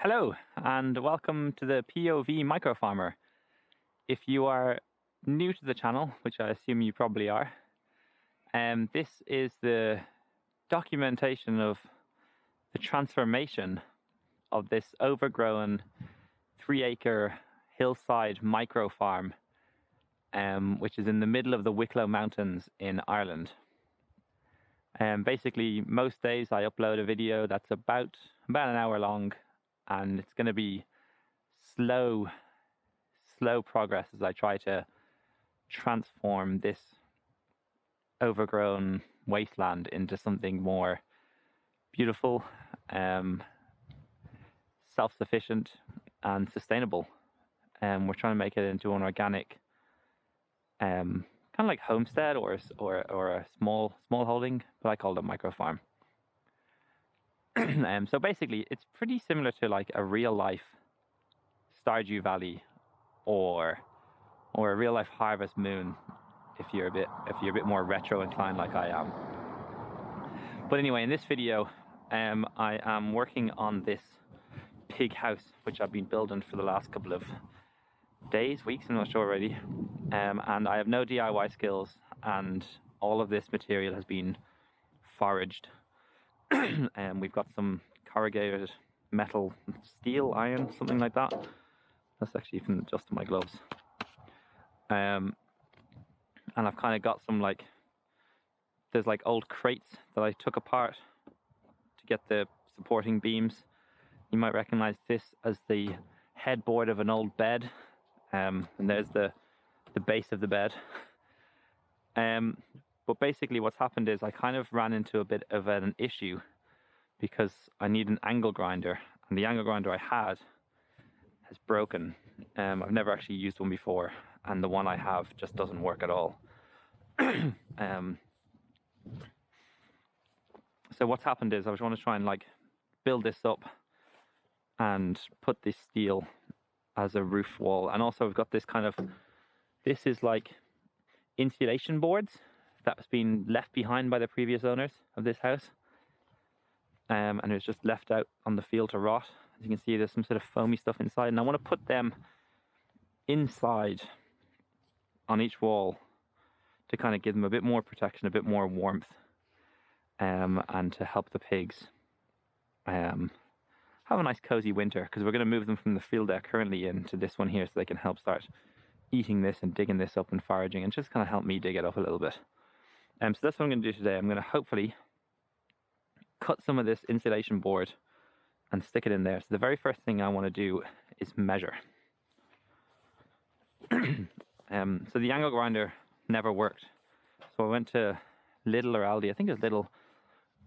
Hello and welcome to the POV Micro Farmer. If you are new to the channel, which I assume you probably are, this is the documentation of the transformation of this overgrown 3-acre hillside micro farm, which is in the middle of the Wicklow Mountains in Ireland. Basically, most days I upload a video that's about an hour long, and it's going to be slow progress as I try to transform this overgrown wasteland into something more beautiful, self-sufficient and sustainable. We're trying to make it into an organic, kind of like homestead or a small holding, but I call it a micro farm. So basically, it's pretty similar to like a real life Stardew Valley or a real life Harvest Moon, if you're a bit more retro inclined like I am. But anyway, in this video, I am working on this pig house, which I've been building for the last couple of days, weeks, I'm not sure already. And I have no DIY skills, and all of this material has been foraged. We've got some corrugated metal, steel, iron, something like that. That's actually from the dust of my gloves. And I've kind of got some there's like old crates that I took apart to get the supporting beams. You might recognize this as the headboard of an old bed. And there's the base of the bed. But basically what's happened is I kind of ran into a bit of an issue because I need an angle grinder, and the angle grinder I had has broken. I've never actually used one before, and the one I have just doesn't work at all. So what's happened is I was going to try and build this up and put this steel as a roof wall, and also we've got this this is like insulation boards that's been left behind by the previous owners of this house, and it was just left out on the field to rot. As you can see, there's some sort of foamy stuff inside, and I want to put them inside on each wall to kind of give them a bit more protection, a bit more warmth, and to help the pigs have a nice cozy winter, because we're going to move them from the field they're currently in to this one here, so they can help start eating this and digging this up and foraging, and just kind of help me dig it up a little bit. So that's what I'm going to do today. I'm going to hopefully cut some of this insulation board and stick it in there. So the very first thing I want to do is measure. So the angle grinder never worked. So I went to Lidl or Aldi, I think it was Lidl,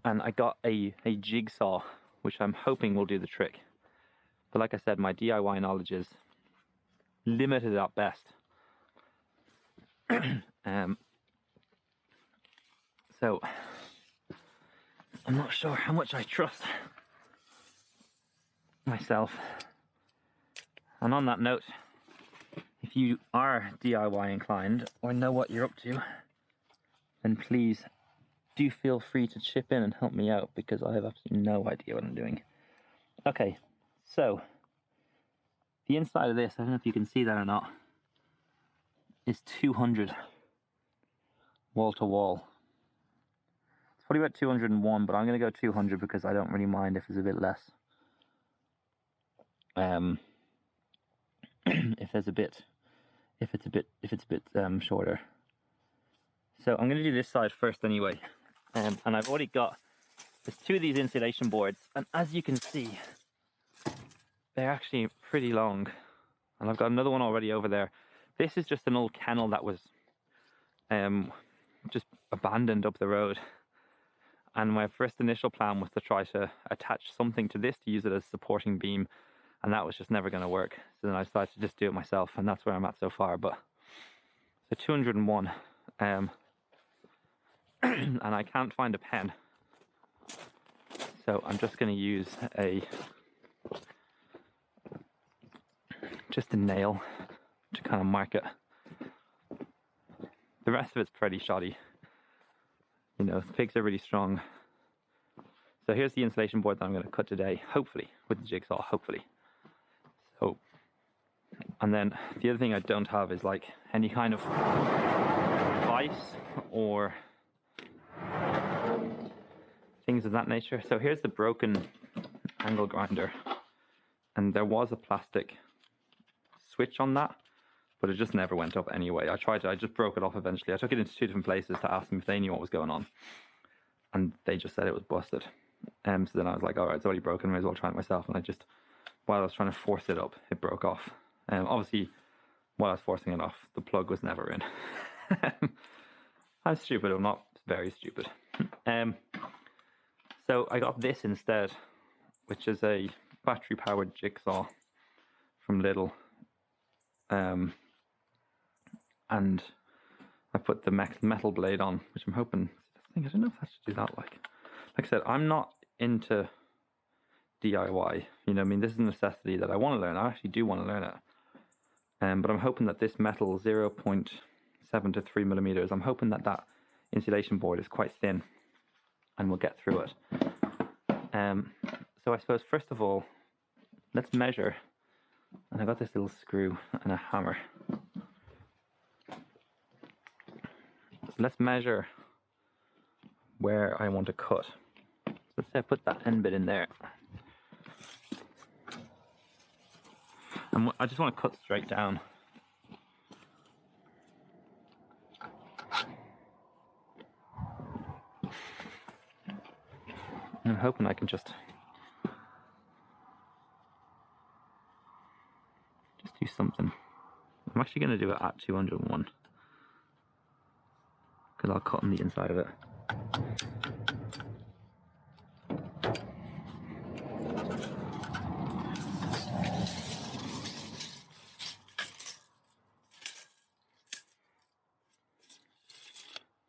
and I got a jigsaw, which I'm hoping will do the trick. But like I said, my DIY knowledge is limited at best. So I'm not sure how much I trust myself. And on that note, if you are DIY inclined or know what you're up to, then please do feel free to chip in and help me out, because I have absolutely no idea what I'm doing. Okay, so the inside of this, I don't know if you can see that or not, is 200 wall to wall. It's probably about 201, but I'm going to go 200 because I don't really mind if it's a bit less. If it's a bit shorter. So I'm going to do this side first anyway. And I've already got, there's two of these insulation boards, and as you can see, they're actually pretty long. And I've got another one already over there. This is just an old kennel that was just abandoned up the road. And my first initial plan was to try to attach something to this to use it as a supporting beam, and that was just never going to work. So then I decided to just do it myself, and that's where I'm at so far. But so 201, and I can't find a pen, so I'm just going to use just a nail to kind of mark it. The rest of it's pretty shoddy. You know, the pigs are really strong. So here's the insulation board that I'm going to cut today, hopefully, with the jigsaw, hopefully. So, and then the other thing I don't have is like any kind of vise or things of that nature. So here's the broken angle grinder, and there was a plastic switch on that, but it just never went up anyway. I just broke it off eventually. I took it into 2 different places to ask them if they knew what was going on, and they just said it was busted. So then I was like, all right, it's already broken, I may as well try it myself. And while I was trying to force it up, it broke off. Obviously, while I was forcing it off, the plug was never in. I'm stupid, I'm not very stupid. So I got this instead, which is a battery-powered jigsaw from Lidl. And I put the metal blade on, which I'm hoping, I don't know if I should do that. Like I said, I'm not into DIY. You know, I mean, this is a necessity that I want to learn. I actually do want to learn it. But I'm hoping that this metal 0.7 to 3 millimeters, I'm hoping that that insulation board is quite thin and we'll get through it. So I suppose, first of all, let's measure. And I got this little screw and a hammer. So let's measure where I want to cut. So let's say I put that end bit in there. And I just want to cut straight down. And I'm hoping I can just do something. I'm actually going to do it at 201 because I'll cut on the inside of it.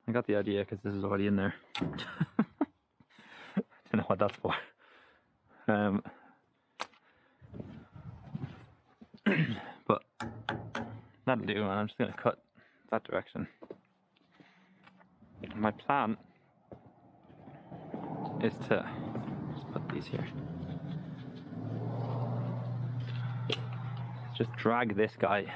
I got the idea because this is already in there. Don't know what that's for. But that'll do, and I'm just going to cut that direction. My plan is to just put these here. Just drag this guy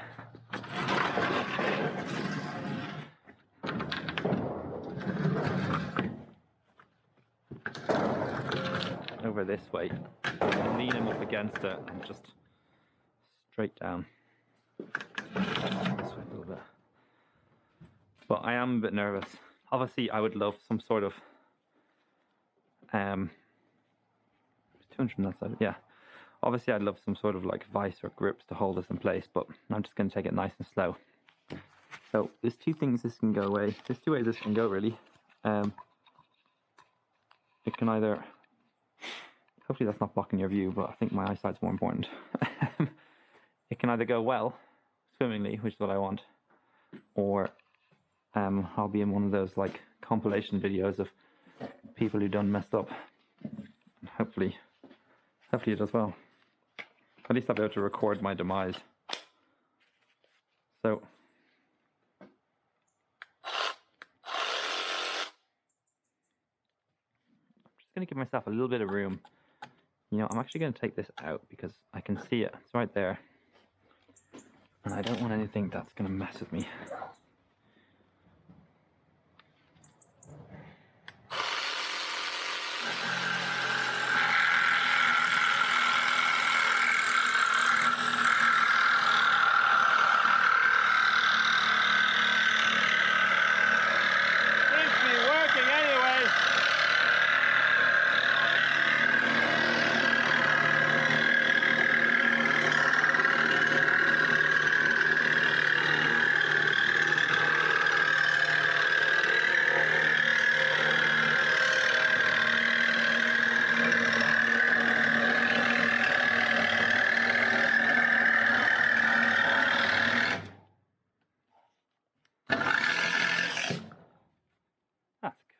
over this way, and lean him up against it and just straight down this way a little bit. But I am a bit nervous. Obviously I would love some sort of 200 on that side, yeah. Obviously I'd love some sort of like vise or grips to hold this in place, but I'm just going to take it nice and slow. So there's 2 things this can go away. There's 2 ways this can go really. It can either, hopefully that's not blocking your view, but I think my eyesight's more important. It can either go well, swimmingly, which is what I want, or I'll be in one of those like compilation videos of people who done messed up. Hopefully it does well. At least I'll be able to record my demise. So I'm just going to give myself a little bit of room. You know, I'm actually going to take this out because I can see it. It's right there. And I don't want anything that's going to mess with me.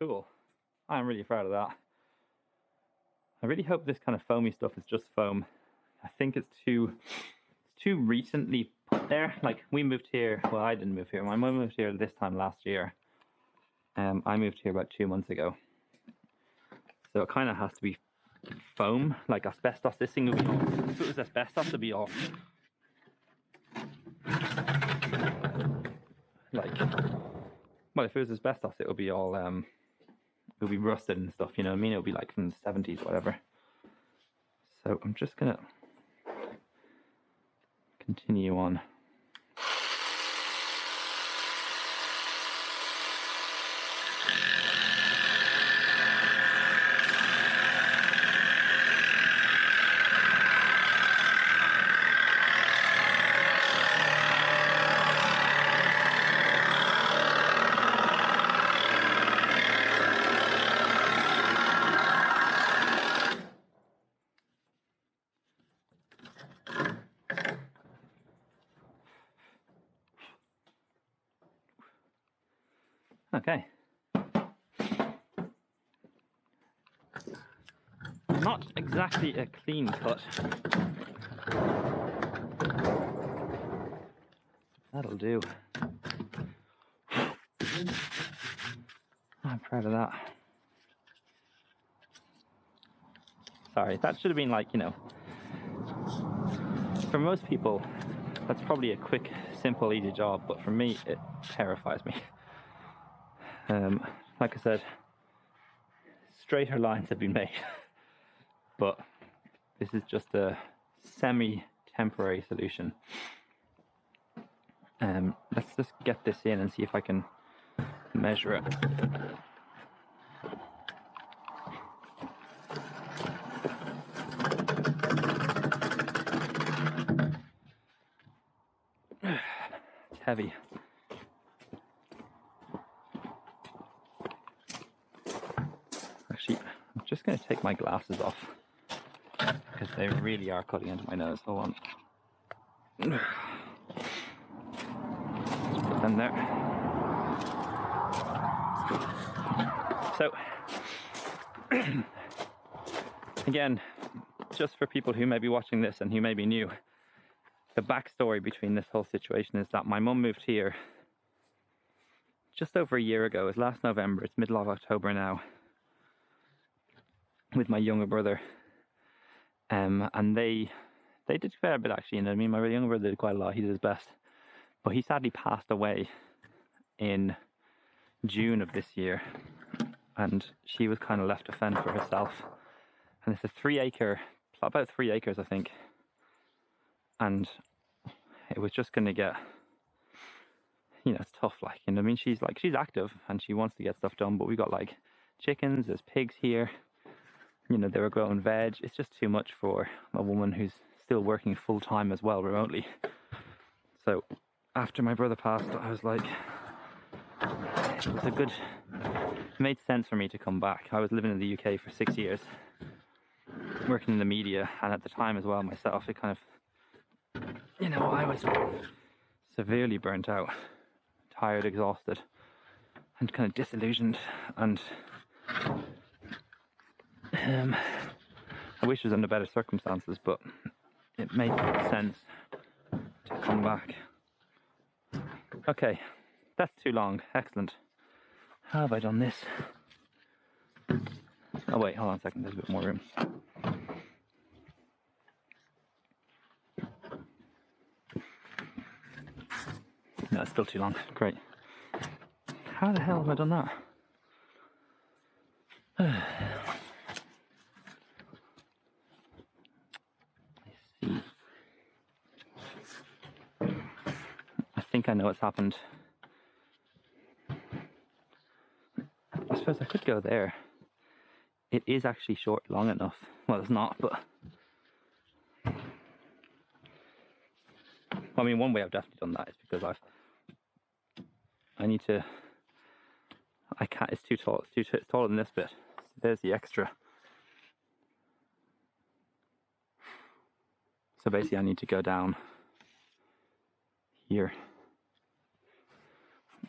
Cool. I'm really proud of that. I really hope this kind of foamy stuff is just foam. I think it's too recently put there. Like we moved here, well I didn't move here, my mum moved here this time last year. I moved here about 2 months ago. So it kind of has to be foam, like asbestos. This thing would be all, if it was asbestos, it'd be all like, well, if it was asbestos, it would be all it would be rusted and stuff, you know what I mean? It would be like from the 70s, whatever. So I'm just gonna continue on. Okay. Not exactly a clean cut. That'll do. I'm proud of that. Sorry, that should have been like, you know, for most people, that's probably a quick, simple, easy job, but for me, it terrifies me. Like I said, straighter lines have been made, but this is just a semi-temporary solution. Let's just get this in and see if I can measure it. It's heavy. Actually, I'm just going to take my glasses off because they really are cutting into my nose. Hold on. Just put them there. So, again, just for people who may be watching this and who may be new, the backstory between this whole situation is that my mum moved here just over a year ago. It was last November. It's middle of October now, with my younger brother. And they did a fair bit, actually. You know what I mean? My younger brother did quite a lot. He did his best. But he sadly passed away in June of this year. And she was kind of left to fend for herself. And it's a 3 acre, about 3 acres, I think. And it was just going to get, you know, it's tough, like, you know what I mean? She's active and she wants to get stuff done, but we got like chickens, there's pigs here, you know, they were growing veg. It's just too much for a woman who's still working full time as well, remotely. So after my brother passed, I was like, it made sense for me to come back. I was living in the UK for 6 years, working in the media, and at the time as well myself, it kind of, you know, I was severely burnt out, tired, exhausted, and kind of disillusioned, and I wish it was under better circumstances, but it made sense to come back. Okay, that's too long. Excellent. How have I done this? Oh wait, hold on a second, there's a bit more room. No, it's still too long. Great. How the hell have I done that? I see. I think I know what's happened. I suppose I could go there. It is actually long enough. Well, it's not, but I mean, one way I've definitely done that is because I can't, it's too tall, it's taller than this bit. There's the extra. So basically I need to go down here,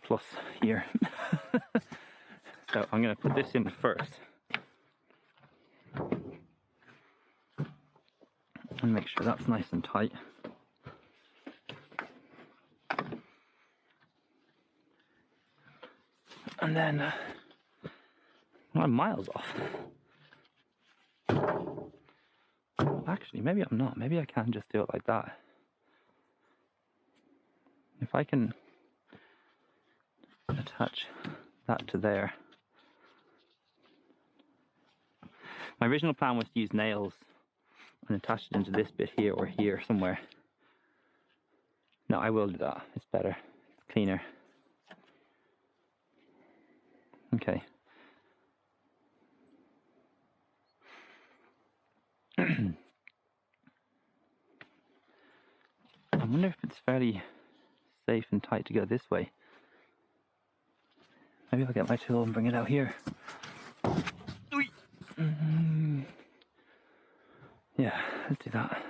plus here. So I'm going to put this in first. And make sure that's nice and tight. And then I'm miles off. actually, maybe I'm not. Maybe I can just do it like that. If I can attach that to there. My original plan was to use nails and attach it into this bit here or here somewhere. No, I will do that. It's better. It's cleaner. Okay. I wonder if it's fairly safe and tight to go this way. Maybe I'll get my tool and bring it out here. Yeah, let's do that.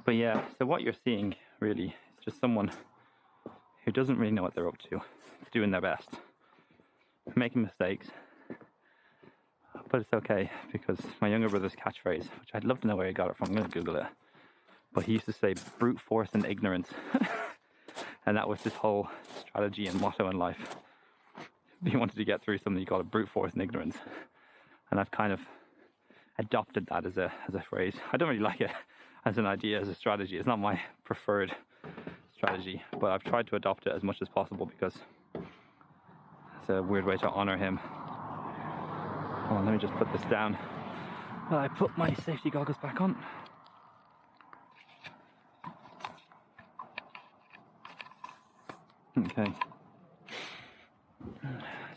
But yeah, so what you're seeing really is just someone who doesn't really know what they're up to, doing their best, making mistakes. But it's okay, because my younger brother's catchphrase, which I'd love to know where he got it from, I'm going to Google it, but he used to say brute force and ignorance. And that was his whole strategy and motto in life. If you wanted to get through something, you call it brute force and ignorance. And I've kind of adopted that as a phrase. I don't really like it as an idea, as a strategy. It's not my preferred strategy, but I've tried to adopt it as much as possible because it's a weird way to honor him. Hold on, let me just put this down while I put my safety goggles back on. Okay.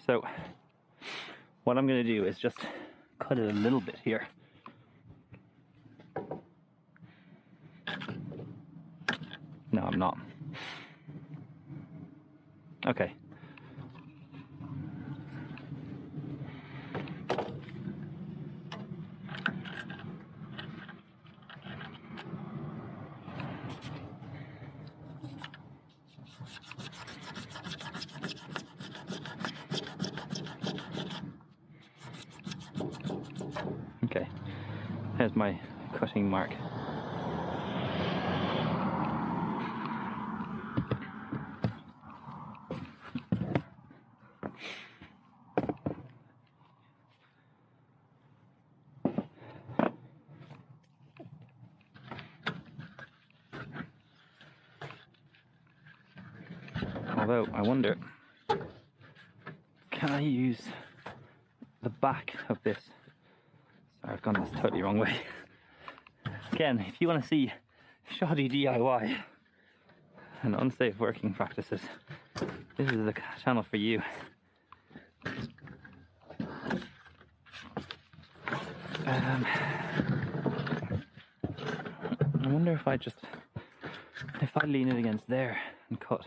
So what I'm going to do is just cut it a little bit here. No, I'm not. Okay. Okay. There's my cutting mark. Although, I wonder, can I use the back of this? Sorry, I've gone this totally wrong way. Again, if you want to see shoddy DIY and unsafe working practices, this is the channel for you. I wonder if I lean it against there and cut.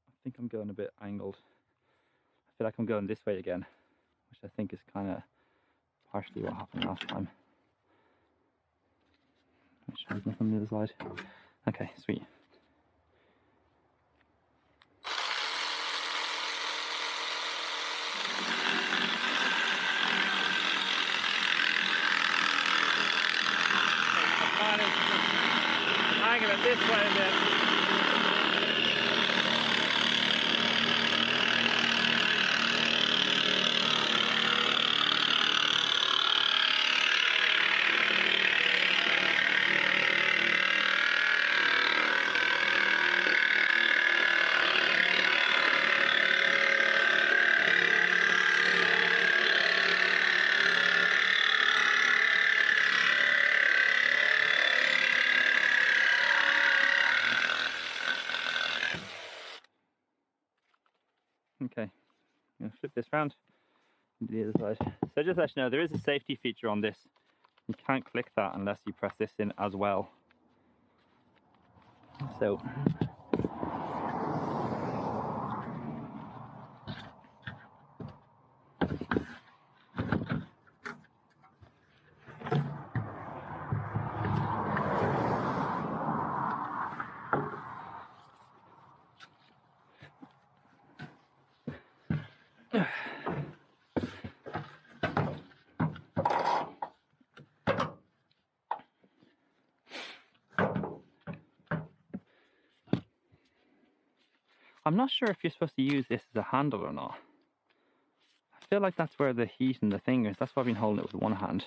I think I'm going a bit angled. I feel like I'm going this way again, which I think is kind of partially what happened last time. Which is from the other side. Okay, sweet. The plan is just angle it this way a bit. Okay, I'm going to flip this round to the other side. So just to let you know, there is a safety feature on this. You can't click that unless you press this in as well. So I'm not sure if you're supposed to use this as a handle or not. I feel like that's where the heat and the thing is. That's why I've been holding it with one hand.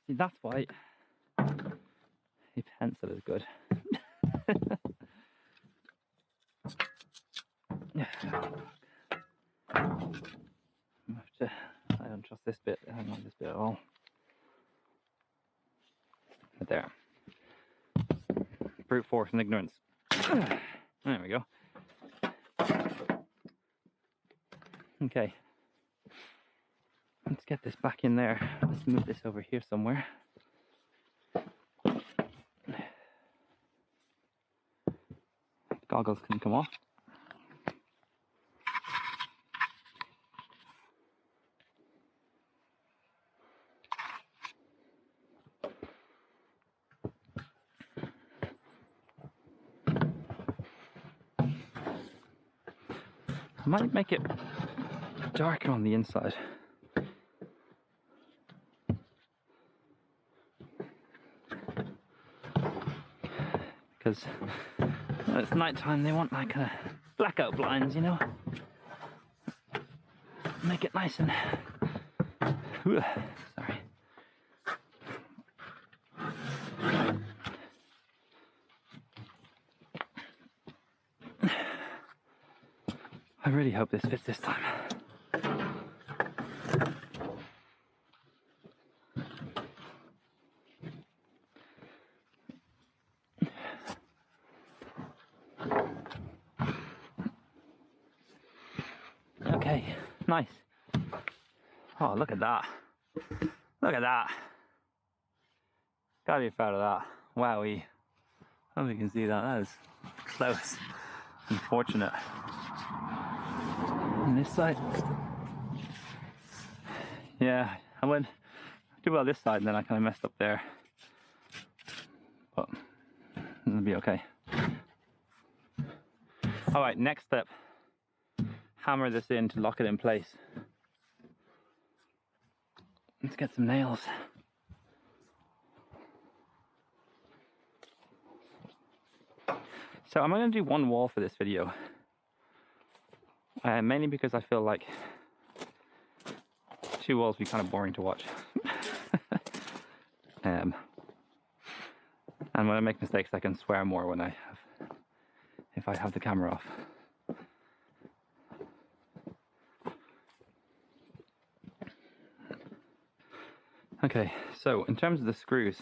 See, that's why a pencil is good. I don't trust this bit. I don't like this bit at all. But there. Brute force and ignorance. There we go. Okay. Let's get this back in there. Let's move this over here somewhere. Goggles can come off. I might make it darker on the inside. Because when it's night time, they want like blackout blinds, you know? Make it nice and... Sorry. I really hope this fits this time. Okay, nice. Oh, look at that. Look at that. Gotta be proud of that. Wowee. I don't know if you can see that. That is close. Unfortunate. On this side. Yeah, I went too well this side and then I kind of messed up there. But it'll be okay. Alright, next step. Hammer this in to lock it in place. Let's get some nails. So I'm going to do one wall for this video. Mainly because I feel like two walls would be kind of boring to watch. And when I make mistakes I can swear more when if I have the camera off. Okay, so in terms of the screws,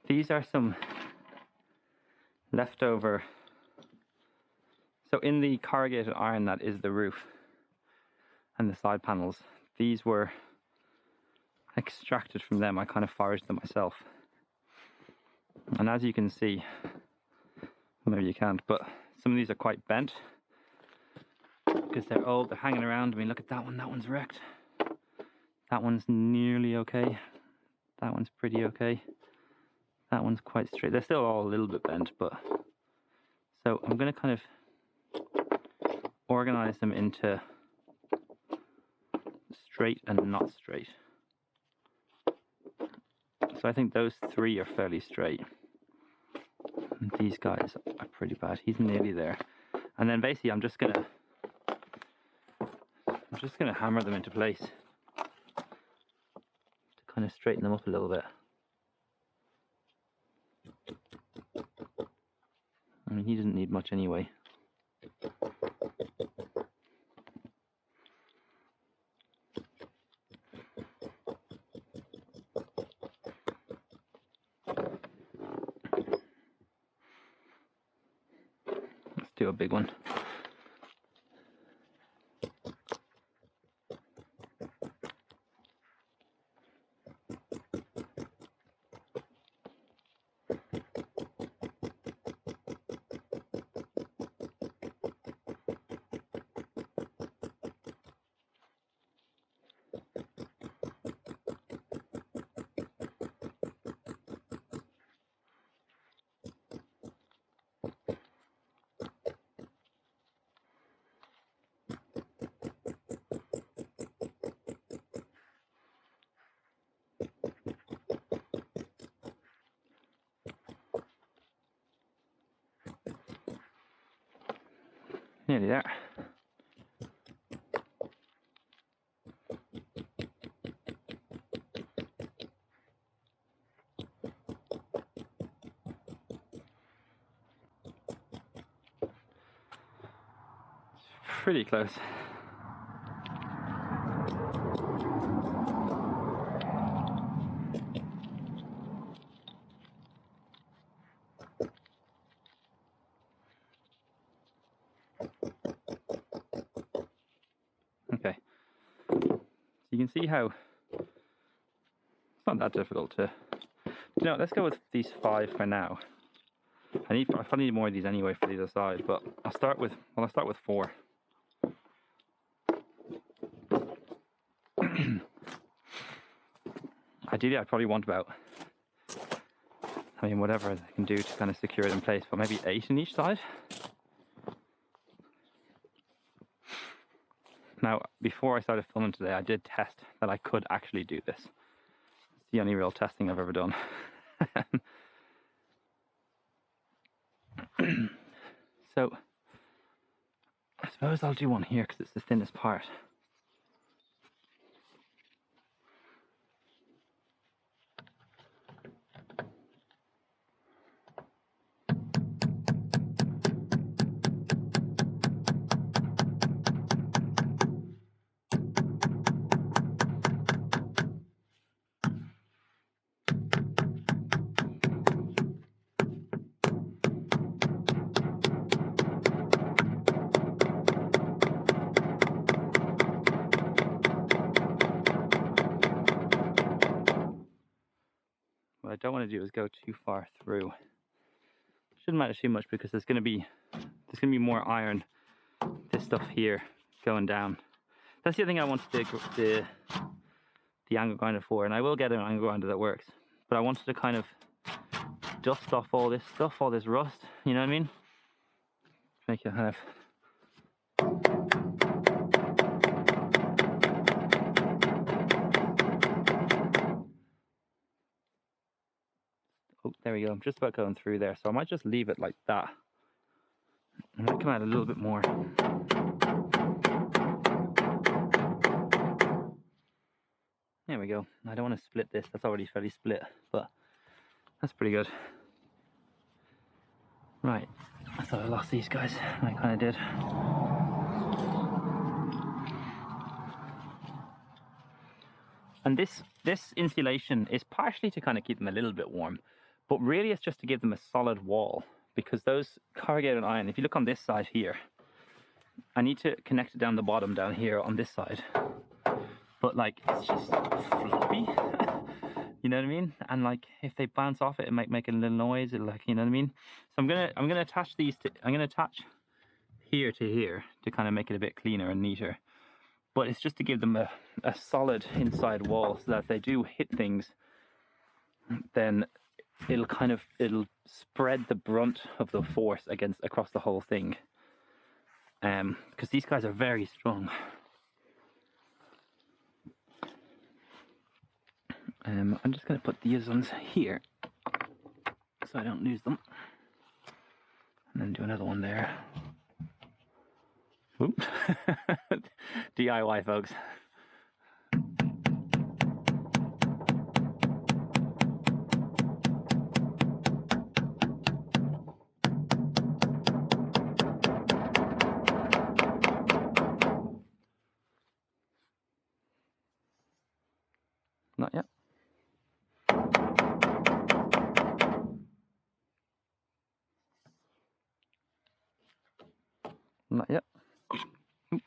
these are some leftover. So in the corrugated iron that is the roof and the side panels, these were extracted from them. I kind of foraged them myself. And as you can see, maybe you can't, but some of these are quite bent because they're old, they're hanging around. I mean, look at that one, that one's wrecked. That one's nearly okay. That one's pretty okay. That one's quite straight. They're still all a little bit bent, but... So I'm going to kind of organize them into straight and not straight. So I think those three are fairly straight. And these guys are pretty bad. He's nearly there. And then basically I'm just gonna hammer them into place to kind of straighten them up a little bit. I mean, he doesn't need much anyway. Let's do a big one. Nearly there. Pretty close. Okay. So you can see how it's not that difficult to. You know, let's go with these 5 for now. I probably need more of these anyway for the other side, but I'll start with 4. Ideally, I probably want about, I mean, whatever I can do to kind of secure it in place, but maybe 8 in each side. Now, before I started filming today, I did test that I could actually do this. It's the only real testing I've ever done. So, I suppose I'll do one here because it's the thinnest part. What I don't want to do is go too far through. Shouldn't matter too much because there's going to be more iron, this stuff here, going down. That's the other thing I wanted the angle grinder for, and I will get an angle grinder that works. But I wanted to kind of dust off all this stuff, all this rust. You know what I mean? Make it kind of. Oh, there we go. I'm just about going through there, so I might just leave it like that. I might come out a little bit more. There we go. I don't want to split this. That's already fairly split, but that's pretty good. Right. I thought I lost these guys. I kind of did. And this insulation is partially to kind of keep them a little bit warm, but really it's just to give them a solid wall, because those corrugated iron, if you look on this side here, I need to connect it down the bottom down here on this side, but like it's just floppy. You know what I mean? And like if they bounce off it, it might make a little noise. It, like, you know what I mean? So I'm gonna attach these to, I'm gonna attach here to here to kind of make it a bit cleaner and neater. But it's just to give them a solid inside wall, so that if they do hit things, then it'll spread the brunt of the force across the whole thing. Because these guys are very strong. I'm just going to put these ones here so I don't lose them. And then do another one there. Oop. DIY, folks. Not yet. Not yet. Oop.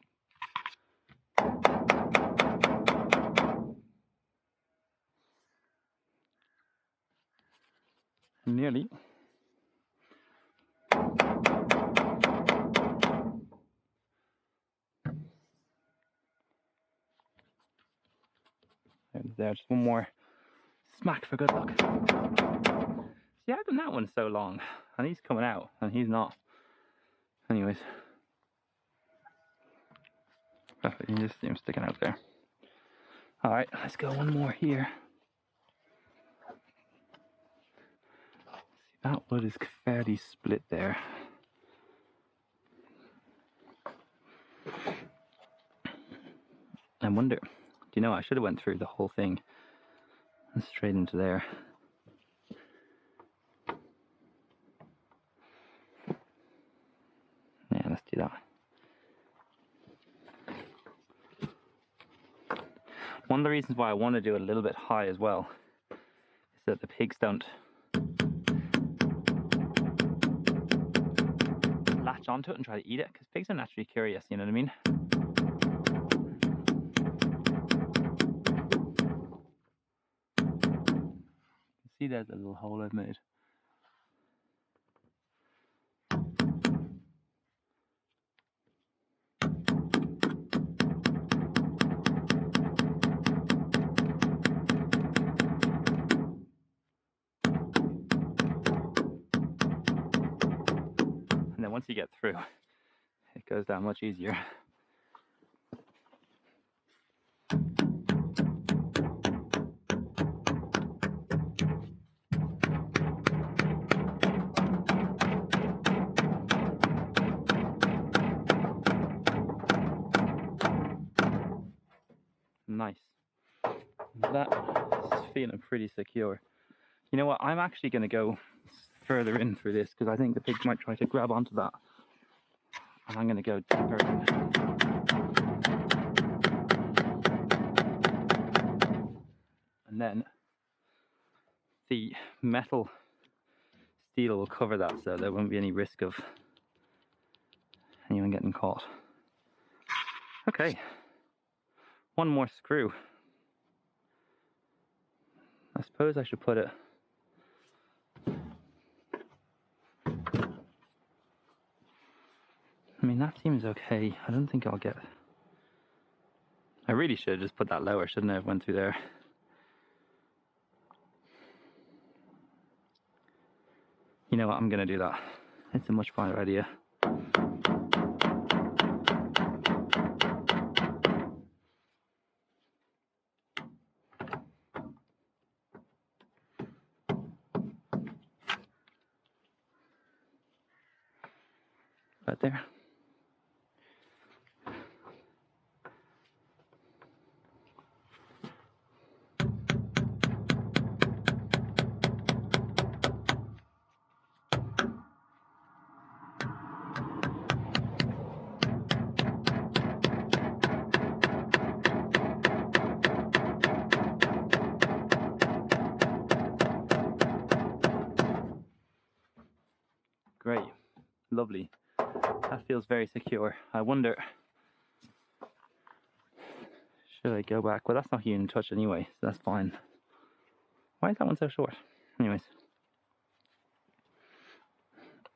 Nearly. There, just one more smack for good luck. See, how come that one's so long? And he's coming out, and he's not. Anyways. You just see him sticking out there. Alright, let's go one more here. See, that wood is fairly split there. I wonder, do you know, I should have went through the whole thing and straight into there. Yeah, let's do that. One of the reasons why I want to do it a little bit high as well is that the pigs don't latch onto it and try to eat it, because pigs are naturally curious, you know what I mean? See, there's a little hole I've made. And then once you get through, it goes down much easier. Nice. That is feeling pretty secure. You know what? I'm actually going to go further in through this, because I think the pigs might try to grab onto that. And I'm going to go deeper in. And then the metal steel will cover that, so there won't be any risk of anyone getting caught. Okay. One more screw. I suppose I should put it I mean, that seems okay. I don't think I'll get... I really should have just put that lower, shouldn't I have went through there? You know what, I'm going to do that. It's a much better idea. Right there. Great, lovely. That feels very secure. I wonder, should I go back? Well, that's not even touch anyway, so that's fine. Why is that one so short? Anyways.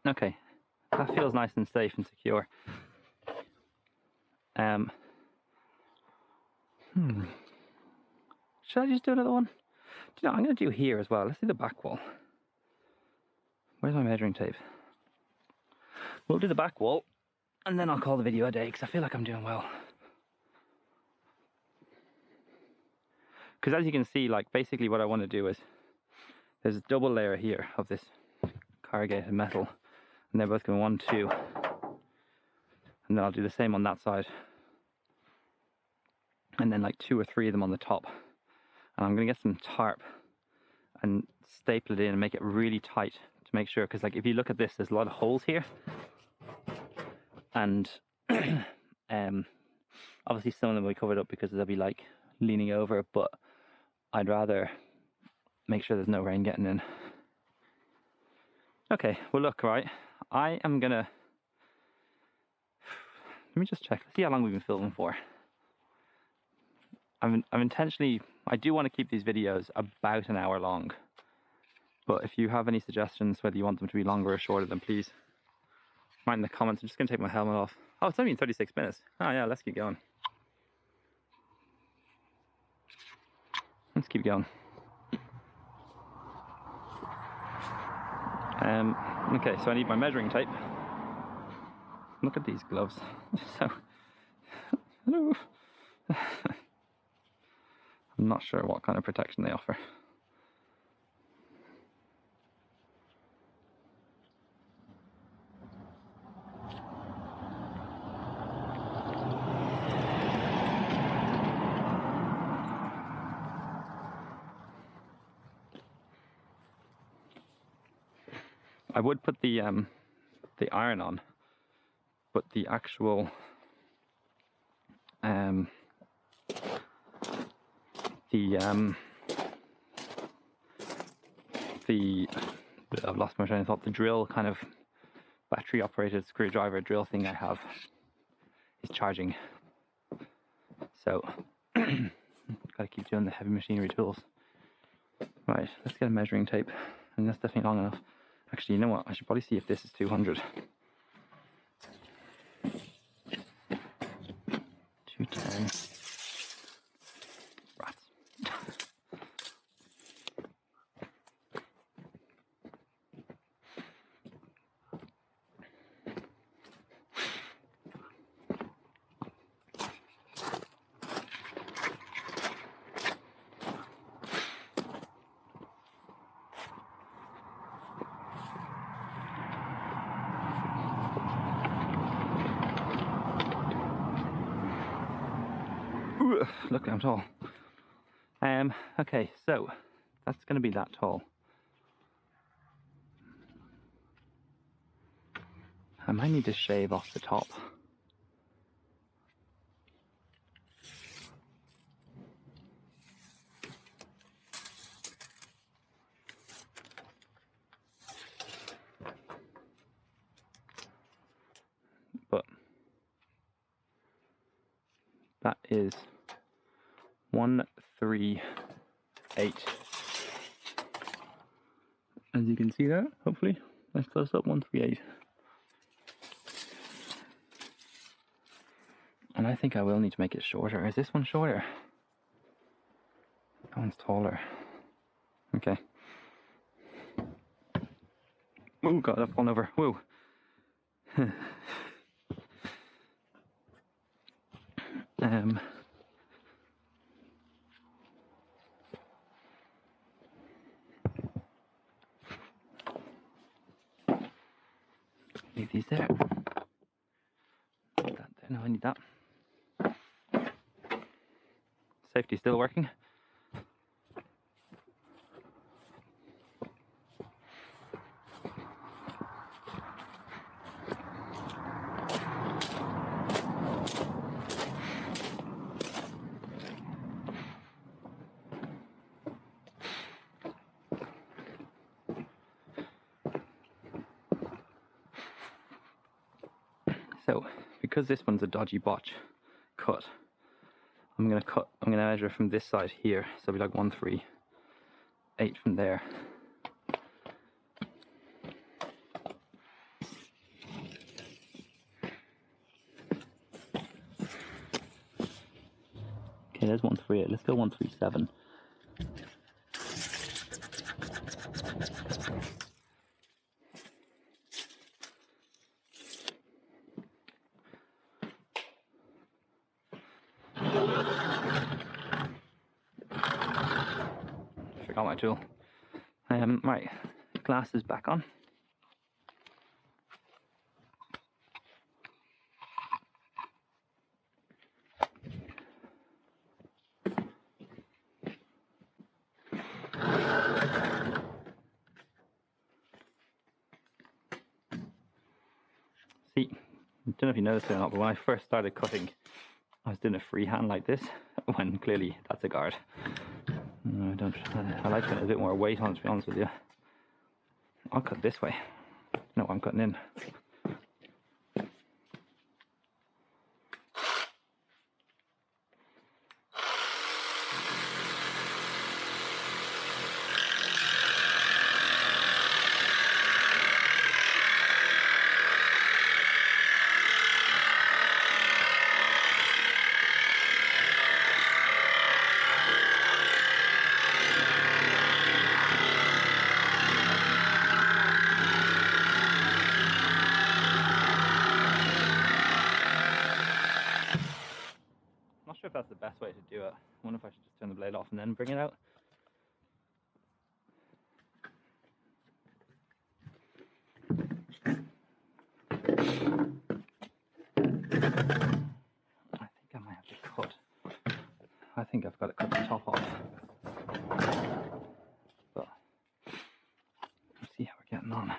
Okay, that feels nice and safe and secure. Should I just do another one? Do you know, I'm going to do here as well. Let's do the back wall. Where's my measuring tape? We'll do the back wall, and then I'll call the video a day, because I feel like I'm doing well. Because as you can see, like, basically what I want to do is, there's a double layer here of this corrugated metal. and they're both going 1, 2, and then I'll do the same on that side, and then like 2 or 3 of them on the top. And I'm going to get some tarp and staple it in and make it really tight to make sure, because like if you look at this, there's a lot of holes here, and obviously some of them will be covered up because they'll be like leaning over, but I'd rather make sure there's no rain getting in. Okay, well look, right, I am gonna, let me just check, let's see how long we've been filming for. I'm intentionally, I do want to keep these videos about an hour long, but if you have any suggestions whether you want them to be longer or shorter, then please write in the comments. I'm just going to take my helmet off. Oh, it's only been 36 minutes. Oh yeah, let's keep going. Let's keep going. Okay, so I need my measuring tape. Look at these gloves. So, hello. I'm not sure what kind of protection they offer. I would put the iron on, but the actual I've lost my train of thought. The drill, kind of battery operated screwdriver drill thing I have, is charging, so gotta keep doing the heavy machinery tools. Right, let's get a measuring tape, and that's definitely long enough. Actually, you know what, I should probably see if this is 200. 210. Rats. Look, I'm tall. Okay, so that's going to be that tall. I might need to shave off the top. But that is 138. As you can see there, hopefully, nice close up, 138. And I think I will need to make it shorter. Is this one shorter? That one's taller. Okay. Oh god, I've fallen over. Whoa. Leave these there. Put that there. No, I need that. Safety still working. So, because this one's a dodgy botch cut, I'm gonna measure from this side here, so it'll be like 138 from there. Okay, there's 138. Let's go 137. Forgot my tool. Right, glasses back on. See, I don't know if you noticed it or not, but when I first started cutting, I was doing a freehand like this, when clearly that's a guard. No, I like putting a bit more weight on it, to be honest with you. I'll cut this way. No, I'm cutting in. I'm not sure if that's the best way to do it. I wonder if I should just turn the blade off and then bring it out. I think I might have to cut. I think I've got to cut the top off. But let's see how we're getting on.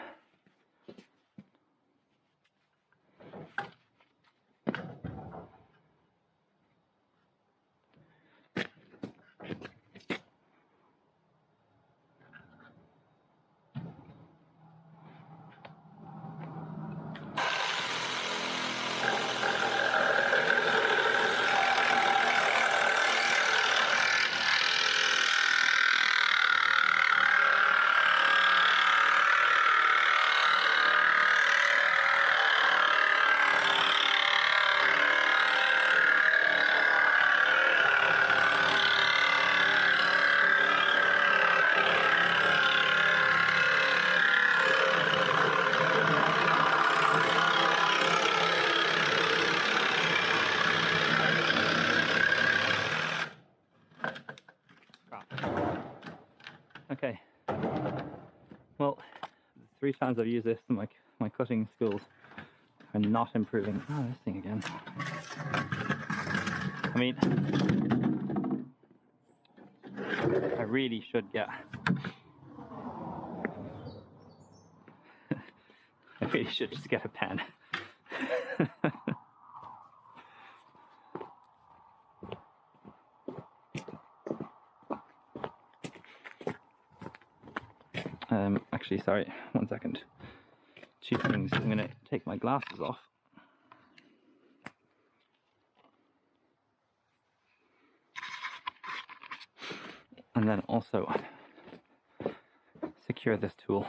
Okay, well, the 3 times I've used this in my cutting skills are not improving. Oh, this thing again. I mean, I really should get... I really should just get a pen. Actually, sorry, 1 second. 2 things. I'm going to take my glasses off. And then also secure this tool.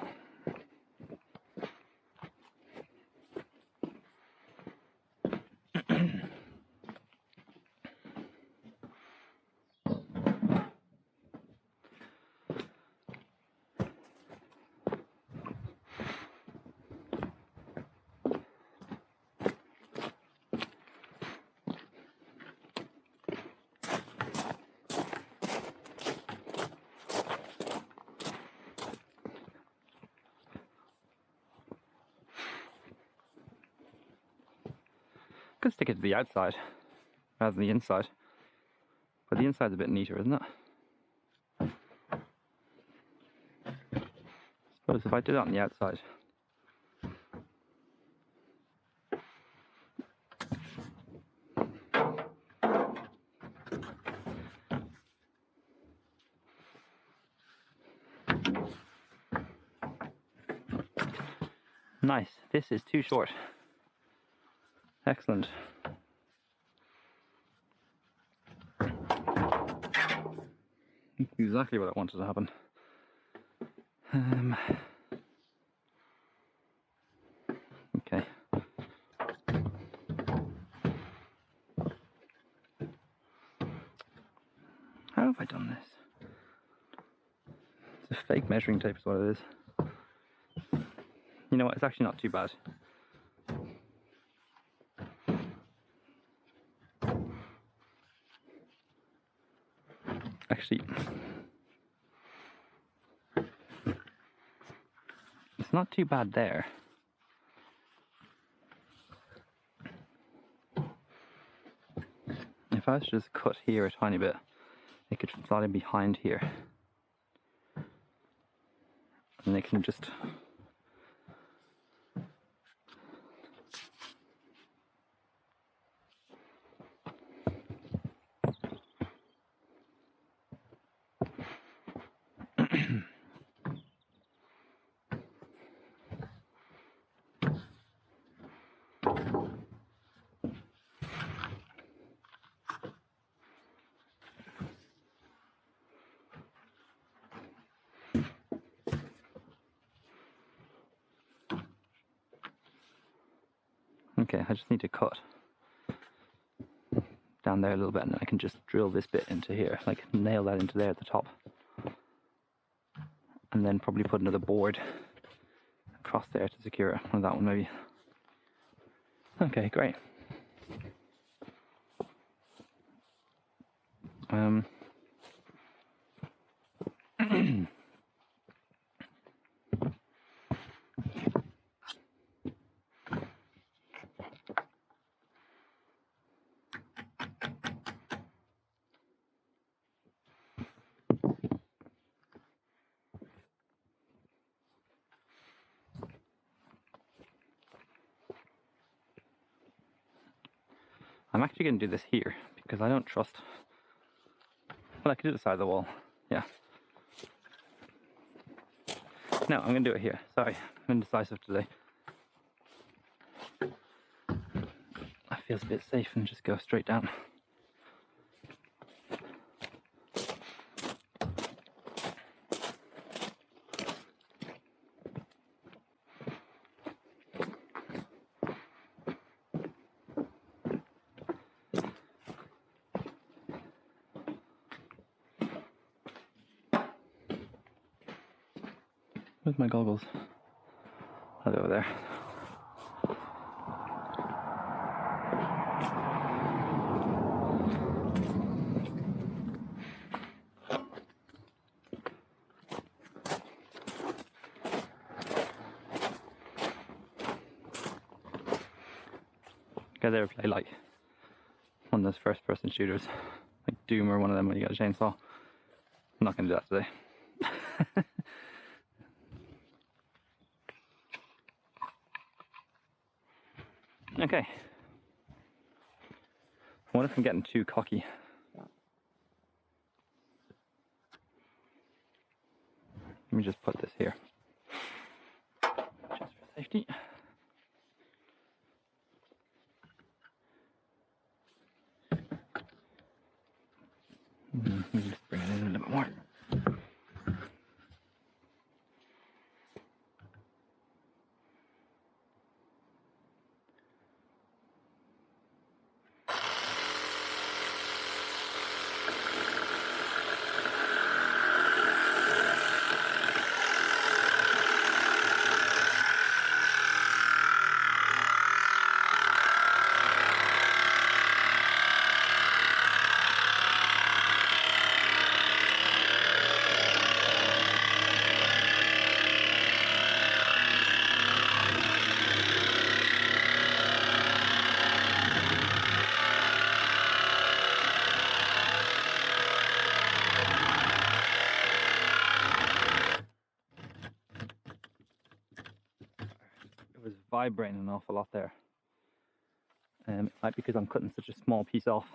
Could stick it to the outside rather than the inside, but the inside's a bit neater, isn't it? I suppose if I did it on the outside, nice. This is too short. Excellent. Exactly what I wanted to happen. Okay. How have I done this? It's a fake measuring tape is what it is. You know what, it's actually not too bad. Actually, it's not too bad there. If I was to just cut here a tiny bit, it could slide in behind here. And they can just Okay, I just need to cut down there a little bit, and then I can just drill this bit into here, like nail that into there at the top. And then probably put another board across there to secure it, or that one maybe. Okay, great. I'm actually going to do this here because I don't trust. Well, I could do the side of the wall. Yeah. No, I'm going to do it here. Sorry, I'm indecisive today. That feels a bit safe and just go straight down. Where's my goggles? Oh, they're over there. You guys ever play like one of those first-person shooters, like Doom or one of them when you got a chainsaw? I'm not going to do that today. Okay. I wonder if I'm getting too cocky. Let me just put this here, just for safety. Let me just bring it in a little bit more. Was vibrating an awful lot there. It might be because I'm cutting such a small piece off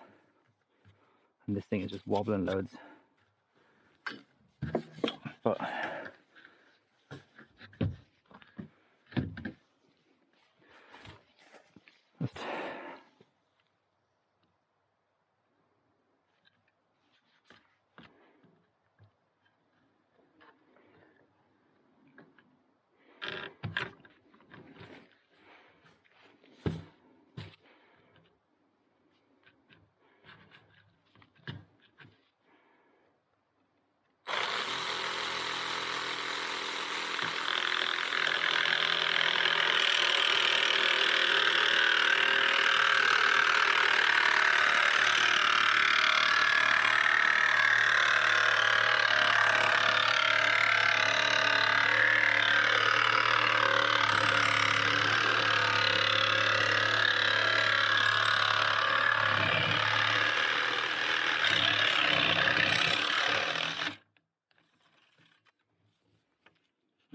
and this thing is just wobbling loads. But just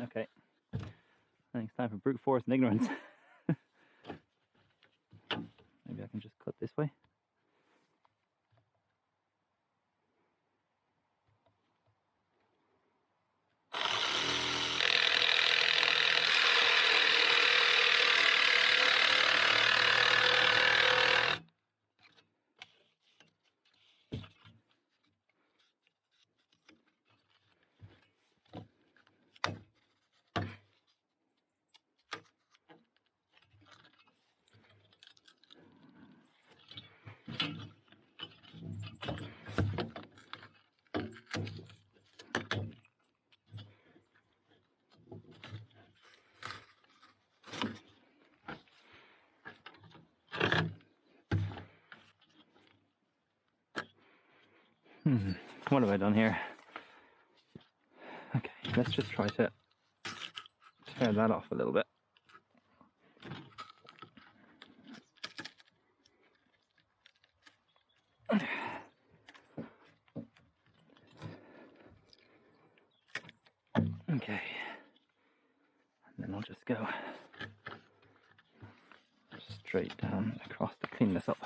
okay. I think it's time for brute force and ignorance. Maybe I can just cut this way. What have I done here? Okay, let's just try to tear that off a little bit. Okay, and then I'll just go straight down across to clean this up.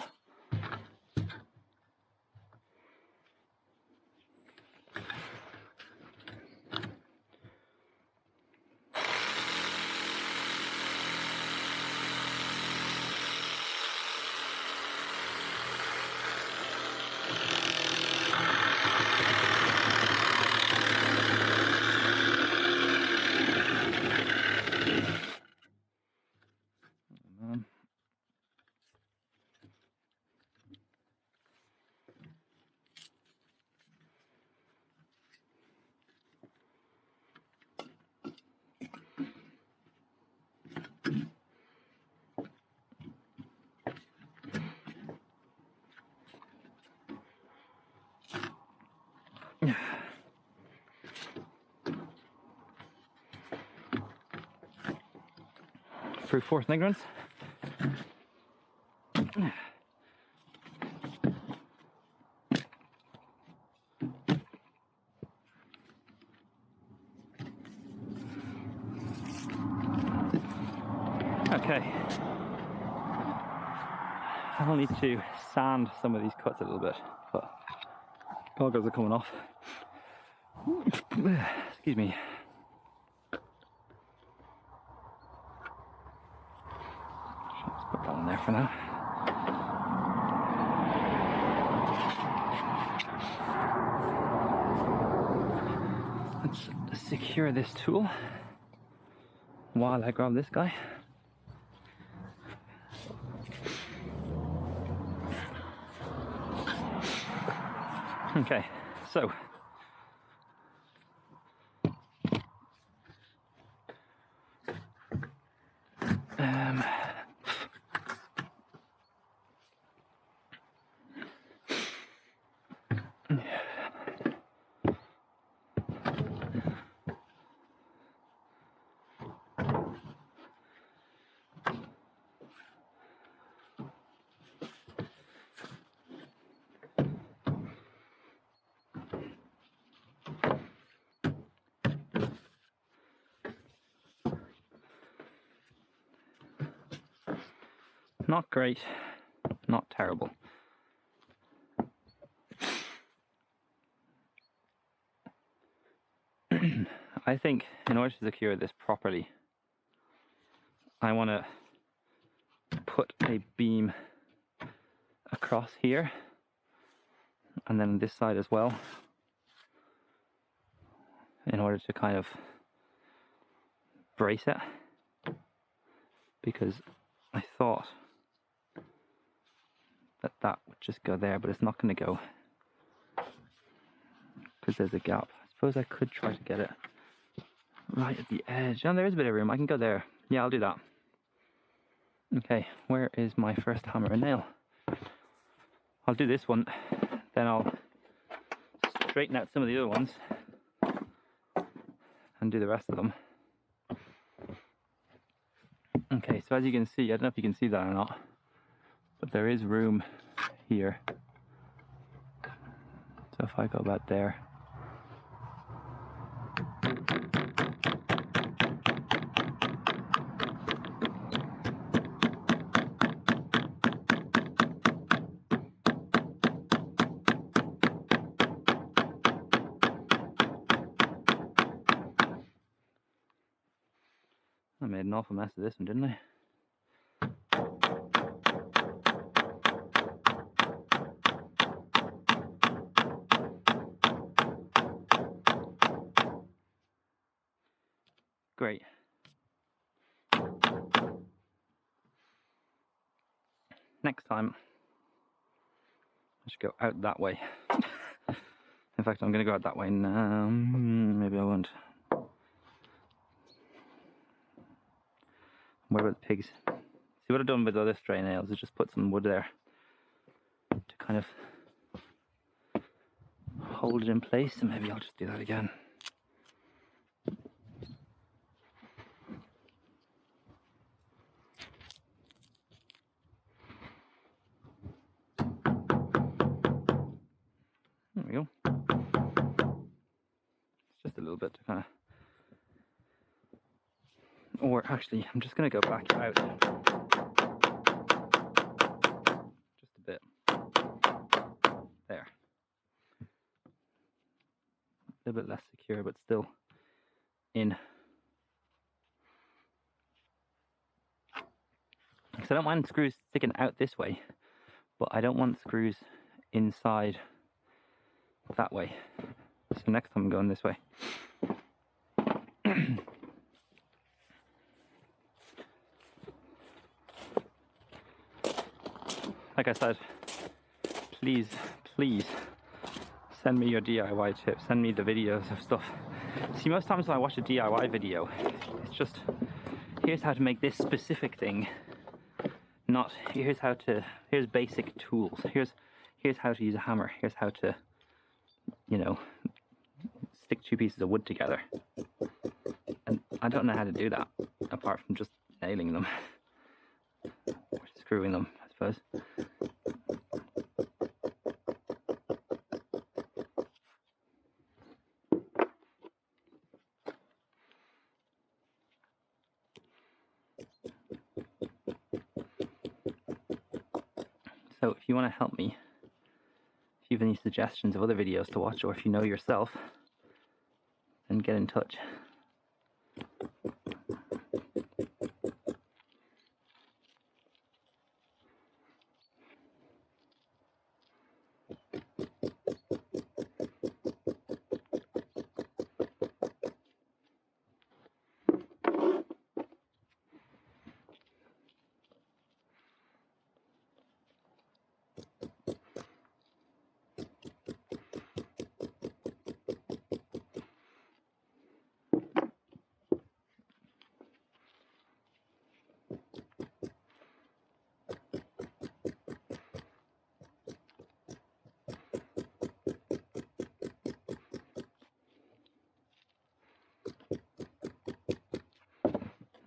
Through fourth ignorance. Okay, I will need to sand some of these cuts a little bit, but goggles are coming off. Excuse me. Let's put that in there for now. Let's secure this tool while I grab this guy. Okay, so not great, not terrible. I think in order to secure this properly, I want to put a beam across here and then on this side as well, in order to kind of brace it, because I thought that would just go there, but it's not going to go because there's a gap. I suppose I could try to get it right at the edge, and there is a bit of room. I can go there. Yeah, I'll do that. Okay, where is my first hammer and nail? I'll do this one, then I'll straighten out some of the other ones and do the rest of them. Okay, so as you can see, I don't know if you can see that or not, but there is room here. So if I go about there, I made an awful mess of this one, didn't I? Great. Next time, I should go out that way. In fact, I'm going to go out that way now. Maybe I won't. What about the pigs? See, what I've done with other stray nails is just put some wood there to kind of hold it in place, and maybe I'll just do that again. There we go. It's just a little bit to kind of... Or actually, I'm just going to go back out. Just a bit. There. A little bit less secure, but still in. So I don't mind screws sticking out this way, but I don't want screws inside that way. So next time I'm going this way. Like I said, please send me your DIY tips, send me the videos of stuff. See, most times when I watch a DIY video, it's just, here's how to make this specific thing, not here's basic tools, here's how to use a hammer, here's how to, you know, stick two pieces of wood together. And I don't know how to do that, apart from just nailing them, or screwing them, I suppose. So if you want to help me, if you have any suggestions of other videos to watch, or if you know yourself, then get in touch.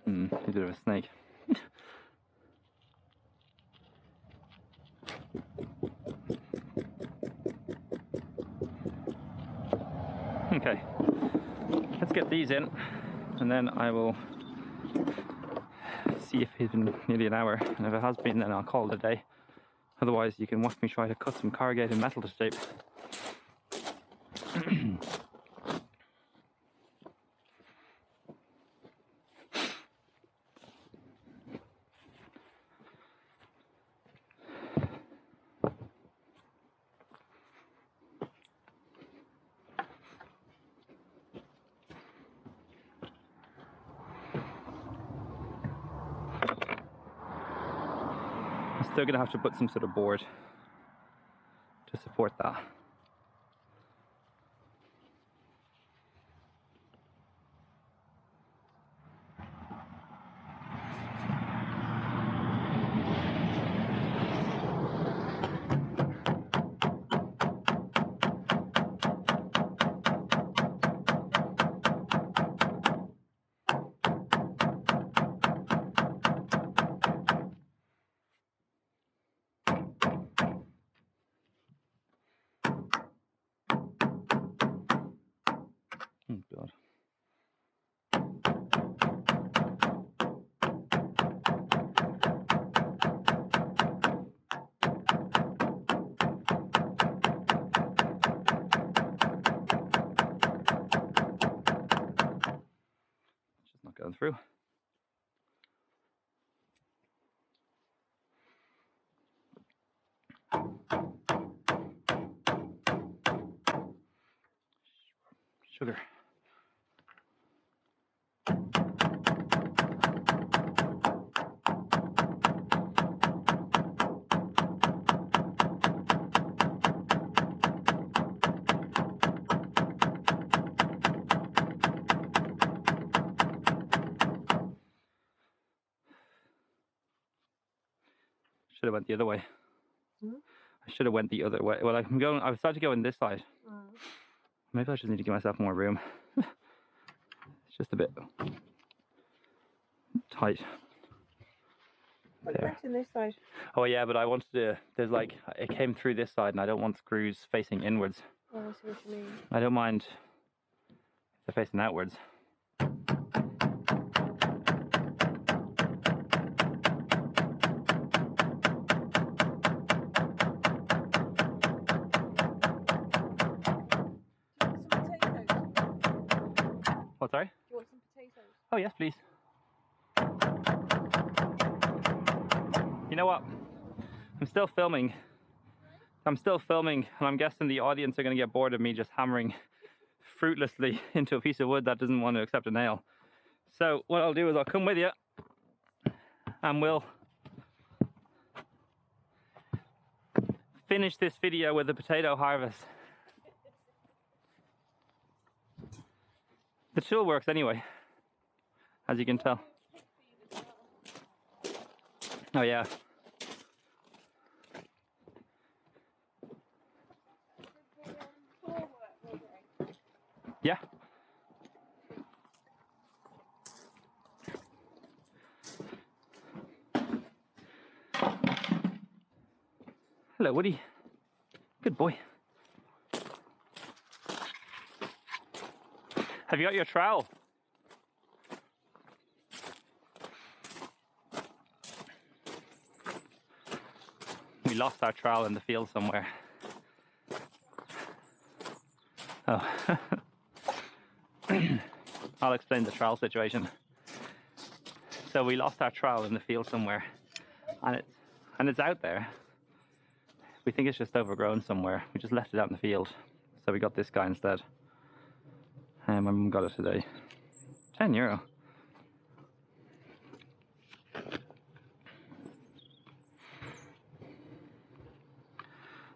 A bit of a snake. Okay, let's get these in, and then I will see if it's been nearly an hour, and if it has been, then I'll call it a day. Otherwise, you can watch me try to cut some corrugated metal to shape. Still gonna have to put some sort of board to support that. Oh God. It's just not going through. Sugar. Should have went the other way. I should have went the other way. Well, I was starting to go in this side. Maybe I just need to give myself more room. It's just a bit tight. There. This side. Oh yeah, but I wanted to, there's like, it came through this side and I don't want screws facing inwards. Oh, I see what you mean. I don't mind if they're facing outwards. What, sorry? Do you want some potatoes? Oh yes, please. You know what? I'm still filming and I'm guessing the audience are going to get bored of me just hammering fruitlessly into a piece of wood that doesn't want to accept a nail. So what I'll do is I'll come with you and we'll finish this video with the potato harvest. The tool works anyway, as you can tell. Oh yeah. Yeah. Hello, Woody. Good boy. Have you got your trowel? We lost our trowel in the field somewhere. Oh. I'll explain the trowel situation. So we lost our trowel in the field somewhere, and it's out there. We think it's just overgrown somewhere. We just left it out in the field, so we got this guy instead. My mum got it today. €10.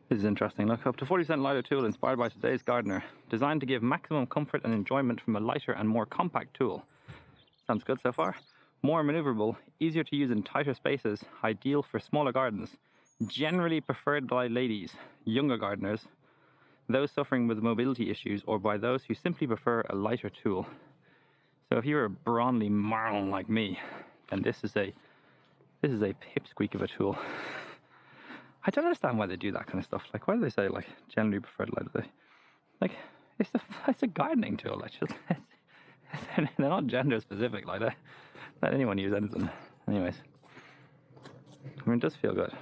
This is interesting. Look, up to 40% lighter tool inspired by today's gardener. Designed to give maximum comfort and enjoyment from a lighter and more compact tool. Sounds good so far. More maneuverable, easier to use in tighter spaces, ideal for smaller gardens. Generally preferred by ladies, younger gardeners, those suffering with mobility issues, or by those who simply prefer a lighter tool. So if you're a brawny marl like me, then this is a pipsqueak of a tool. I don't understand why they do that kind of stuff. Like, why do they say like generally preferred lighter? Like, it's a gardening tool. Like, just they're not gender specific. Like, let anyone use anything. Anyways, I mean, it does feel good.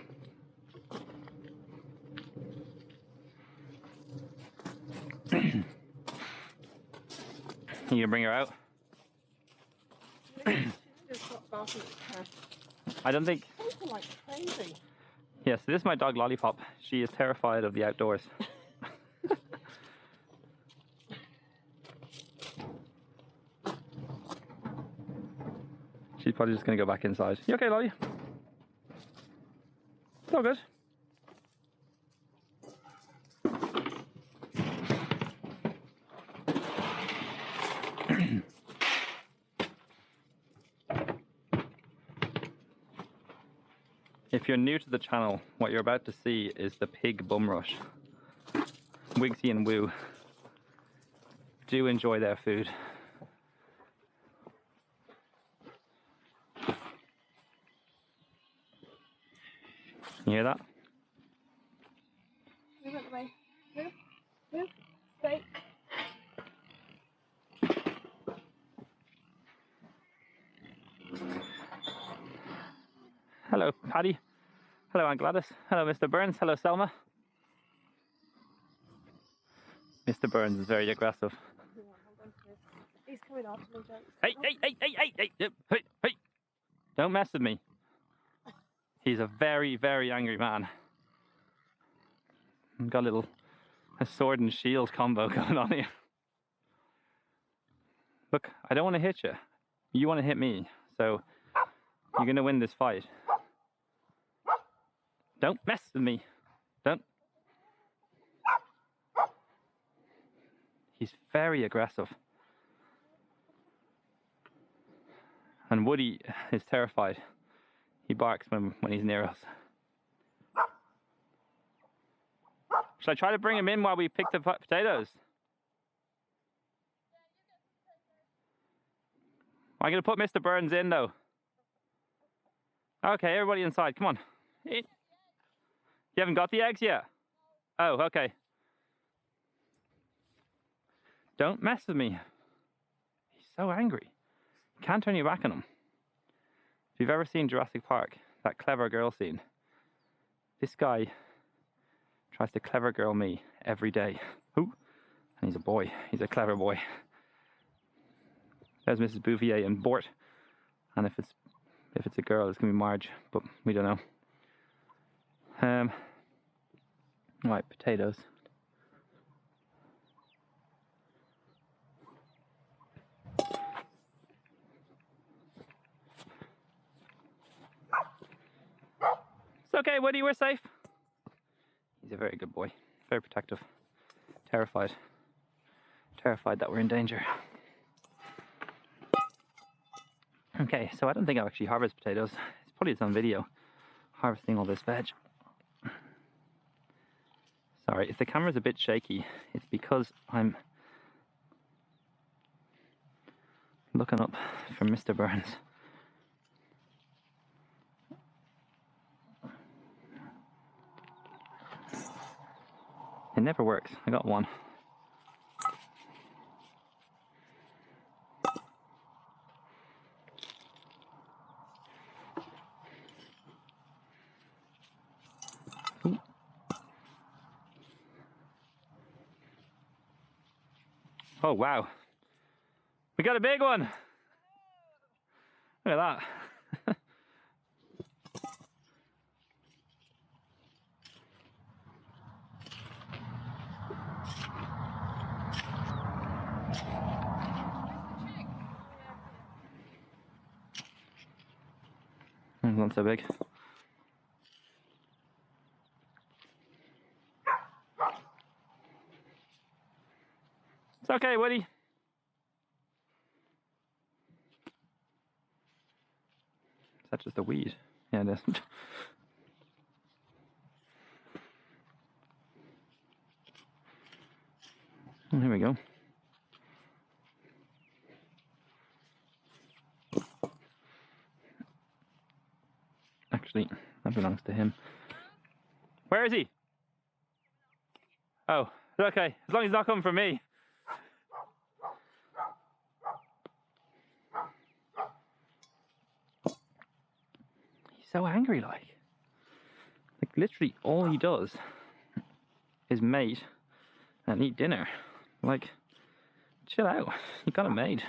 You gonna bring her out? I don't think. People like crazy. Yes, this is my dog Lollipop. She is terrified of the outdoors. She's probably just gonna go back inside. You okay, Lolly? It's all good. If you're new to the channel, what you're about to see is the pig bum rush. Wigsy and Woo do enjoy their food. You hear that? Move out the way. Move. Move. Stay. Hello, Paddy. Hello, Aunt Gladys. Hello, Mr. Burns. Hello, Selma. Mr. Burns is very aggressive. He's coming after me, James. Hey. Don't mess with me. He's a very, very angry man. We've got a sword and shield combo going on here. Look, I don't want to hit you. You want to hit me. So you're going to win this fight. Don't mess with me. Don't. He's very aggressive. And Woody is terrified. He barks when he's near us. Should I try to bring him in while we pick the potatoes? I'm going to put Mr. Burns in though. Okay, everybody inside, come on. You haven't got the eggs yet? Oh, okay. Don't mess with me. He's so angry. You can't turn your back on him. If you've ever seen Jurassic Park, that clever girl scene, this guy tries to clever girl me every day. Ooh, and he's a boy. He's a clever boy. There's Mrs. Bouvier and Bort. And if it's a girl, it's gonna be Marge, but we don't know. Right, potatoes. It's okay, Woody, we're safe. He's a very good boy, very protective, terrified that we're in danger. Okay, so I don't think I've actually harvested potatoes. It's probably it's on video, harvesting all this veg. Sorry, if the camera's a bit shaky, it's because I'm looking up for Mr. Burns. It never works. I got one. Ooh. Oh wow. We got a big one. Look at that. Not so big. It's okay, Woody. Is that just a weed? Yeah, it is. Oh, here we go. Actually, that belongs to him. Where is he? Oh, okay. As long as he's not coming from me. He's so angry, like literally all he does is mate and eat dinner. Like, chill out. You got it made.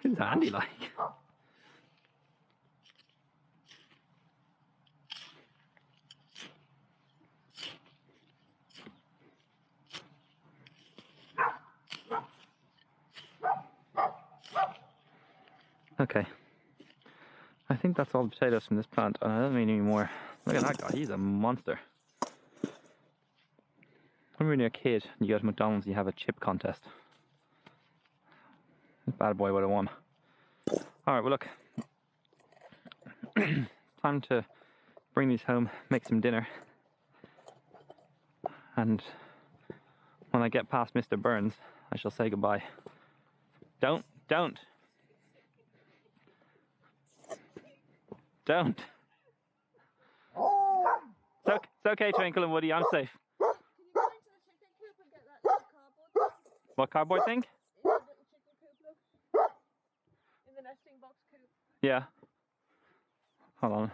It's handy, like. Okay, I think that's all the potatoes from this plant, and I don't need any more. Look at that guy, he's a monster. When we were a kid, you go to McDonald's and you have a chip contest. This bad boy would have won. Alright, well look. Time to bring these home, make some dinner. And when I get past Mr. Burns, I shall say goodbye. Don't. It's okay, Twinkle and Woody, I'm safe. Can you go into the chicken coop and get that cardboard? What cardboard thing? In the little chicken coop, look. In the nesting box coop. Yeah. Hold on.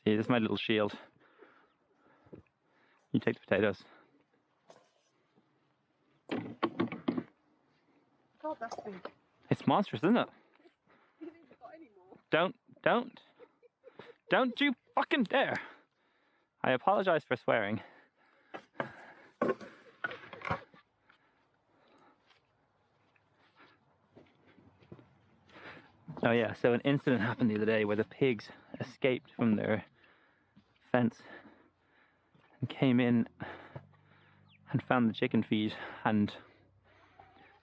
See, this is my little shield. You take the potatoes. God, that's big. It's monstrous, isn't it? You haven't even got any more. Don't you fucking dare. I apologize for swearing. Oh yeah, so an incident happened the other day where the pigs escaped from their fence and came in and found the chicken feed and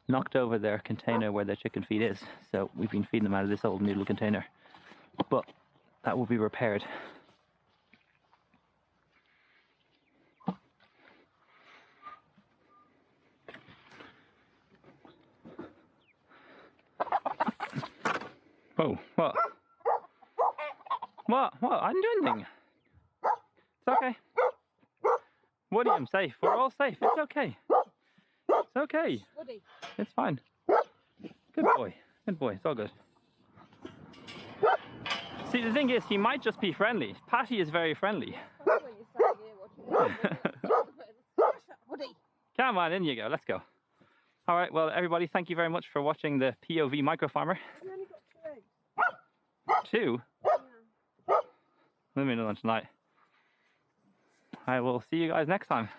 knocked over their container where their chicken feed is. So we've been feeding them out of this old noodle container. But that will be repaired. Whoa, what? What? I didn't do anything. It's okay. Woody, I'm safe. We're all safe. It's okay. It's okay. Woody. It's fine. Good boy. Good boy. It's all good. See, the thing is, he might just be friendly. Patty is very friendly. That's when you're standing here watching. Woody. Come on, in you go. Let's go. All right. Well, everybody, thank you very much for watching the POV microfarmer. You only got 2 eggs. 2. Yeah. Let me know tonight. I will see you guys next time.